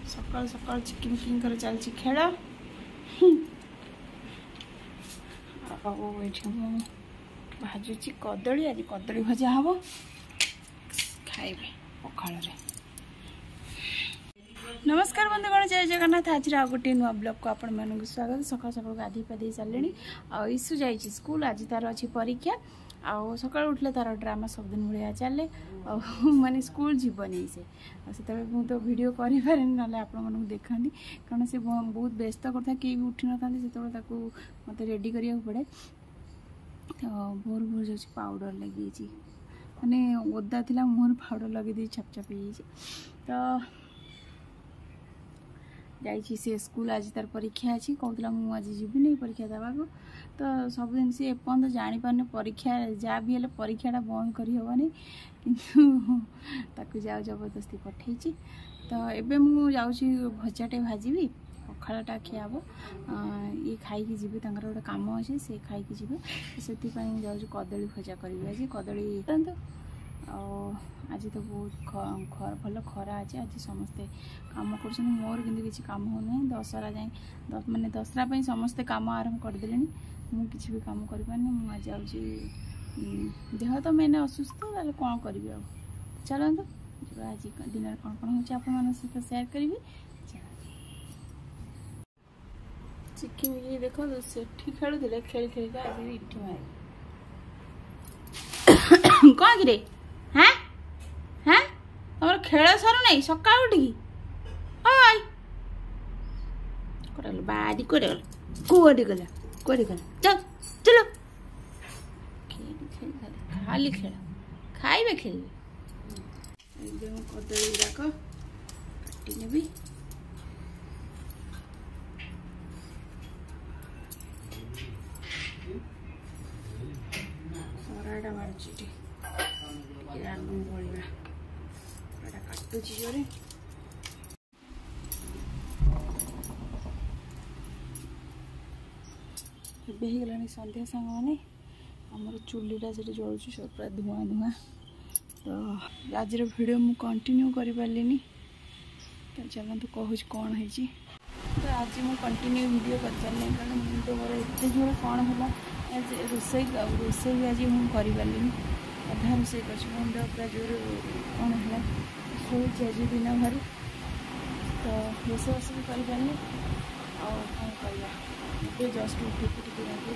सकाल सकाल चिकिन कर चलती खेल भाजुची कदली आज कदली भजा हम खाइबे पखाल। नमस्कार बंधुगण जय जगन्नाथ। आज गोटे नुआ ब्लॉग को आपण मानक स्वागत। सकाल सकाल गाधी पाधी सारे आईसु जाइए स्कूल। आज तार अच्छी परीक्षा आउ सका उठले तार ड्रामा सब दिन भाया चले माने स्कूल जीवनी से मुझे तो वीडियो करें ना आपण देखती कारण से बहुत व्यस्त करता कई भी उठी ना से मत रेडी करा पड़े। तो भोर भोर जो पाउडर लगे माने ओदा थी मुहर पाउडर लगे छप छप तो जाइए से स्कूल। आज तार परीक्षा अच्छी कहला मुझे जीवी नहीं परीक्षा देवा को तो सब दिन सी एपर्त जापारे परीक्षा जहाँ भी है परीक्षाटा बंद करहबनी कि जाओ जबरदस्ती पठे। तो एबे मु जाऊँगी भजाटे भाजी पखाटा खियाब ये खाई जी गोटे कम अच्छे से खाई जी से जाऊँ कदली भजा करी। आज कदली आज तो बहुत भल खरा अच्छे। आज समस्ते कम कर मोर कि कम होना दशहरा जाए माने दशहरा समस्ते कम आरंभ करदे मुझे भी कम कर आज देह तो मैंने असुस्थ कौन करी चलते आज दिन कौन कौन हो सहित सेयार करी। चिकिन ये देख से खेलुले खेल खेल आज इठी मारे कौन कि हाँ हाँ तुम खेल सर नहीं सका उठी बाड़ी कौटे गला कौटे गला चल चलो खाली खेल खाइबे खेल कदली गुड़ाक काटी नेबी सराटा मार्ची आलू बड़ा काटुची जोरे एगला सन्ध्या सांग मैंने आमर चुलीटा से जलूँ सब पूरा धुआं धुआं। तो आज वीडियो मु कंटिन्यू कर पारे तो चलते कहूँ कौन है। तो आज मुझे कंटिन्यू वीडियो कर पारे कारण मुझे मोर एत जोर कौन है रोसे रोसे भी आज मुझे कर पारे अधा रोसे कर मुंड पूरा जोर कौन है सोच आज दिन भर तो रोसे बस भी कर पारे कौन कर जस्ट उठे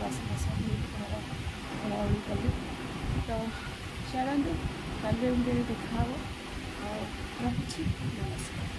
बासन बासन घर कली। तो चलते कल देखा रखी नमस्कार।